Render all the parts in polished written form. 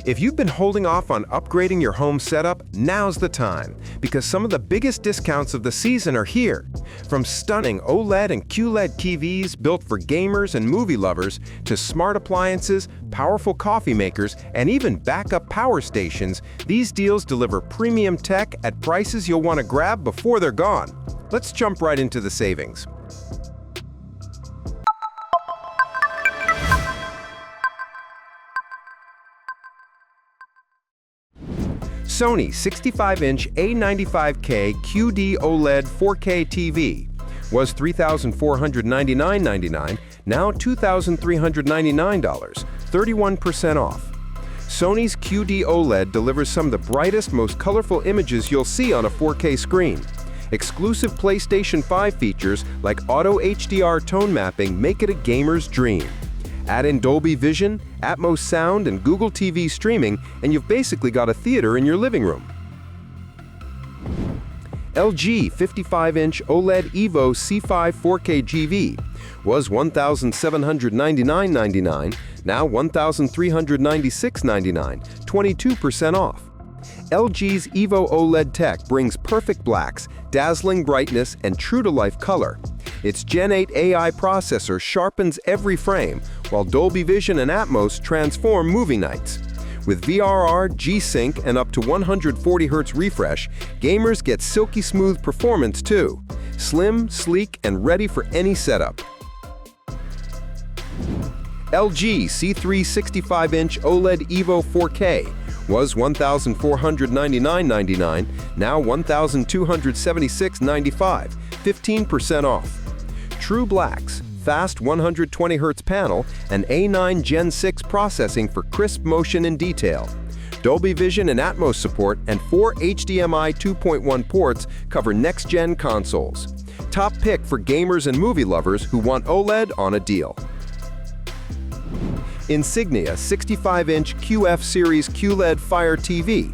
If you've been holding off on upgrading your home setup, now's the time, because some of the biggest discounts of the season are here. From stunning OLED and QLED TVs built for gamers and movie lovers, to smart appliances, powerful coffee makers, and even backup power stations, these deals deliver premium tech at prices you'll want to grab before they're gone. Let's jump right into the savings. Sony 65-inch A95K QD OLED 4K TV was $3,499.99, now $2,399, 31% off. Sony's QD OLED delivers some of the brightest, most colorful images you'll see on a 4K screen. Exclusive PlayStation 5 features like Auto HDR tone mapping make it a gamer's dream. Add in Dolby Vision, Atmos sound, and Google TV streaming, and you've basically got a theater in your living room. LG 55-inch OLED Evo C5 4K Gevi was $1,799.99, now $1,396.99, 22% off. LG's Evo OLED tech brings perfect blacks, dazzling brightness, and true-to-life color. Its Gen 8 AI processor sharpens every frame, while Dolby Vision and Atmos transform movie nights. With VRR, G-Sync, and up to 140 Hz refresh, gamers get silky smooth performance too. Slim, sleek, and ready for any setup. LG C3 65-inch OLED Evo 4K was $1,499.99, now $1,276.95, 15% off. True blacks, fast 120 Hz panel, and A9 Gen 6 processing for crisp motion and detail. Dolby Vision and Atmos support and 4 HDMI 2.1 ports cover next-gen consoles. Top pick for gamers and movie lovers who want OLED on a deal. Insignia 65-inch QF Series QLED Fire TV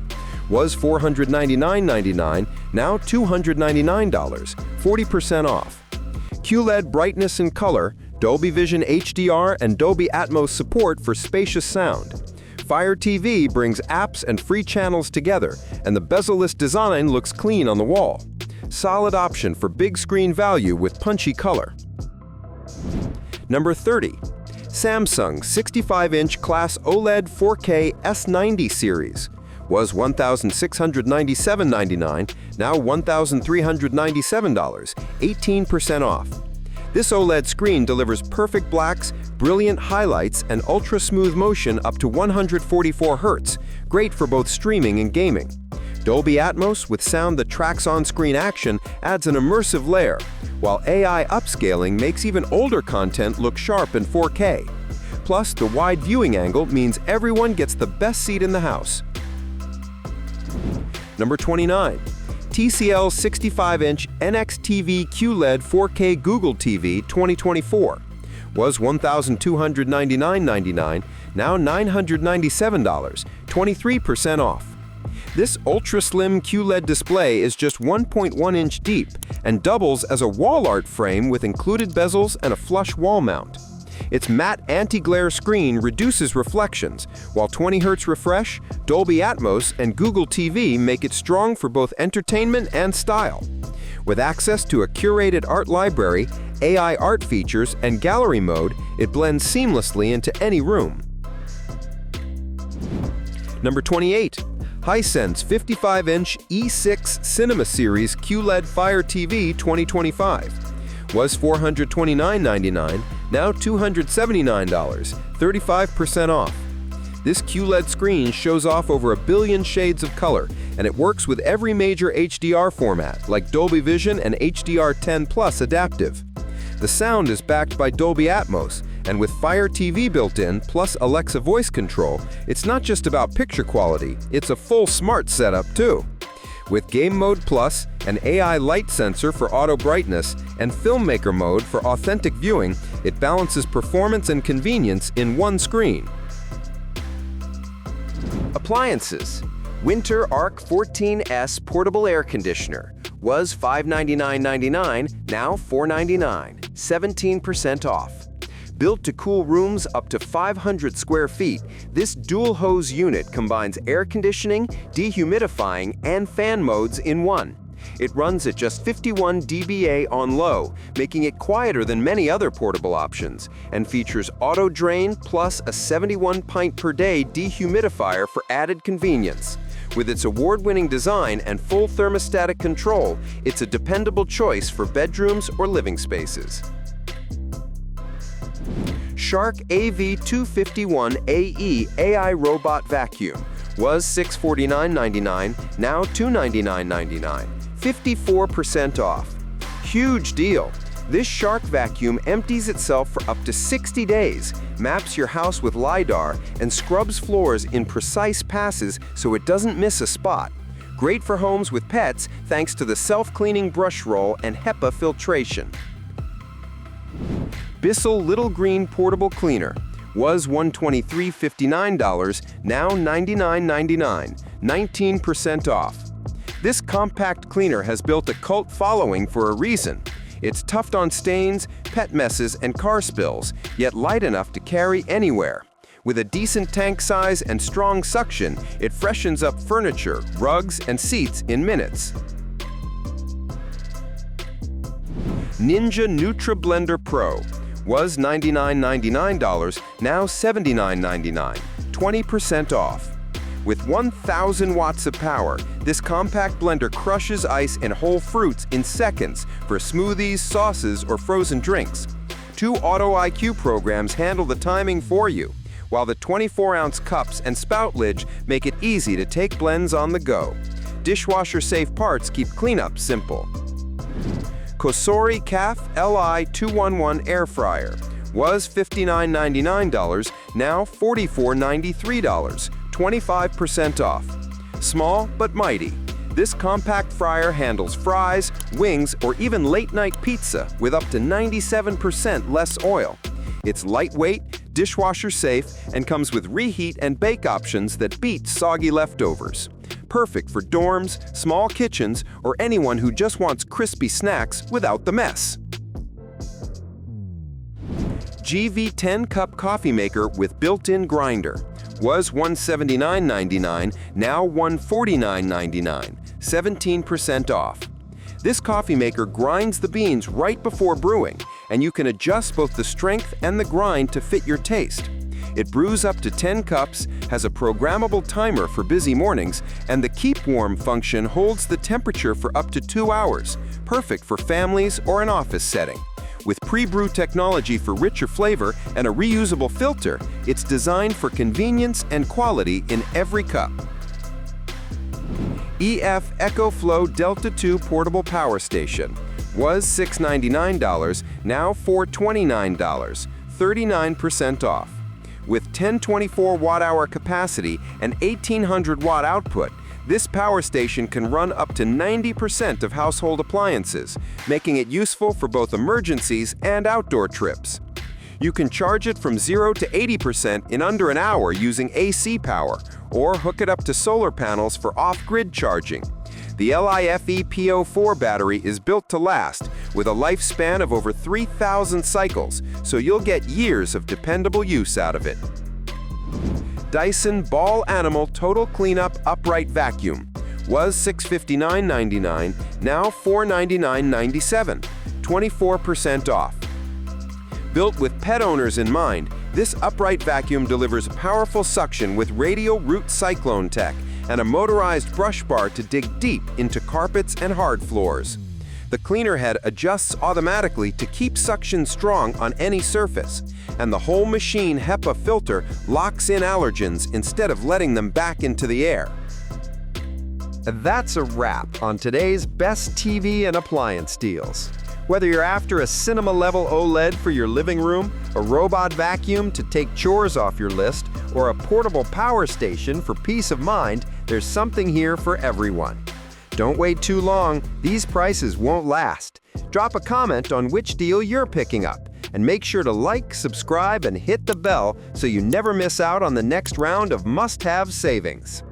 was $499.99, now $299, 40% off. QLED brightness and color, Dolby Vision HDR, and Dolby Atmos support for spacious sound. Fire TV brings apps and free channels together, and the bezel-less design looks clean on the wall. Solid option for big screen value with punchy color. Number 30. Samsung 65-inch Class OLED 4K S90 series was $1,697.99, now $1,397, 18% off. This OLED screen delivers perfect blacks, brilliant highlights, and ultra-smooth motion up to 144 Hz, great for both streaming and gaming. Dolby Atmos with sound that tracks on-screen action adds an immersive layer, while AI upscaling makes even older content look sharp in 4K. Plus, the wide viewing angle means everyone gets the best seat in the house. Number 29. TCL 65-inch NXTV QLED 4K Google TV 2024 was $1,299.99, now $997, 23% off. This ultra-slim QLED display is just 1.1 inch deep and doubles as a wall art frame with included bezels and a flush wall mount. Its matte anti-glare screen reduces reflections, while 20 Hz refresh, Dolby Atmos, and Google TV make it strong for both entertainment and style. With access to a curated art library, AI art features, and gallery mode, it blends seamlessly into any room. Number 28. Hisense 55-inch E6 Cinema Series QLED Fire TV 2025 was $429.99, now $279, 35% off. This QLED screen shows off over 1 billion shades of color, and it works with every major HDR format like Dolby Vision and HDR10 Plus adaptive. The sound is backed by Dolby Atmos, and with Fire TV built in, plus Alexa voice control, it's not just about picture quality, it's a full smart setup too. With Game Mode Plus, an AI light sensor for auto brightness, and Filmmaker Mode for authentic viewing, it balances performance and convenience in one screen. Appliances. Winter Arc 14S Portable Air Conditioner was $599.99, now $499, 17% off. Built to cool rooms up to 500 square feet, this dual-hose unit combines air conditioning, dehumidifying, and fan modes in one. It runs at just 51 dBA on low, making it quieter than many other portable options, and features auto drain plus a 71 pint per day dehumidifier for added convenience. With its award-winning design and full thermostatic control, it's a dependable choice for bedrooms or living spaces. Shark AV251AE AI Robot Vacuum was $649.99, now $299.99. 54% off. Huge deal! This Shark vacuum empties itself for up to 60 days, maps your house with LiDAR, and scrubs floors in precise passes so it doesn't miss a spot. Great for homes with pets thanks to the self-cleaning brush roll and HEPA filtration. Bissell Little Green Portable Cleaner was $123.59, now $99.99, 19% off. This compact cleaner has built a cult following for a reason. It's tough on stains, pet messes, and car spills, yet light enough to carry anywhere. With a decent tank size and strong suction, it freshens up furniture, rugs, and seats in minutes. Ninja Nutri-Blender Pro was $99.99, now $79.99, 20% off. With 1,000 watts of power, this compact blender crushes ice and whole fruits in seconds for smoothies, sauces, or frozen drinks. 2 Auto IQ programs handle the timing for you, while the 24-ounce cups and spout lid make it easy to take blends on the go. Dishwasher-safe parts keep cleanup simple. Kosori CAF LI211 Air Fryer was $59.99, now $44.93. 25% off. Small but mighty, this compact fryer handles fries, wings, or even late-night pizza with up to 97% less oil. It's lightweight, dishwasher-safe, and comes with reheat and bake options that beat soggy leftovers. Perfect for dorms, small kitchens, or anyone who just wants crispy snacks without the mess. Gevi 10-cup coffee maker with built-in grinder was $179.99, now $149.99, 17% off. This coffee maker grinds the beans right before brewing, and you can adjust both the strength and the grind to fit your taste. It brews up to 10 cups, has a programmable timer for busy mornings, and the Keep Warm function holds the temperature for up to 2 hours, perfect for families or an office setting. With pre-brew technology for richer flavor and a reusable filter, it's designed for convenience and quality in every cup. EcoFlow DELTA 2 Portable Power Station was $699, now $429, 39% off. With 1024 watt-hour capacity and 1800 watt output, this power station can run up to 90% of household appliances, making it useful for both emergencies and outdoor trips. You can charge it from 0 to 80% in under an hour using AC power, or hook it up to solar panels for off-grid charging. The LIFE PO4 battery is built to last, with a lifespan of over 3,000 cycles, so you'll get years of dependable use out of it. Dyson Ball Animal Total Cleanup Upright Vacuum was $659.99, now $499.97, 24% off. Built with pet owners in mind, this upright vacuum delivers powerful suction with radial root cyclone tech and a motorized brush bar to dig deep into carpets and hard floors. The cleaner head adjusts automatically to keep suction strong on any surface, and the whole machine HEPA filter locks in allergens instead of letting them back into the air. That's a wrap on today's best TV and appliance deals. Whether you're after a cinema-level OLED for your living room, a robot vacuum to take chores off your list, or a portable power station for peace of mind, there's something here for everyone. Don't wait too long, these prices won't last. Drop a comment on which deal you're picking up, and make sure to like, subscribe, and hit the bell so you never miss out on the next round of must-have savings.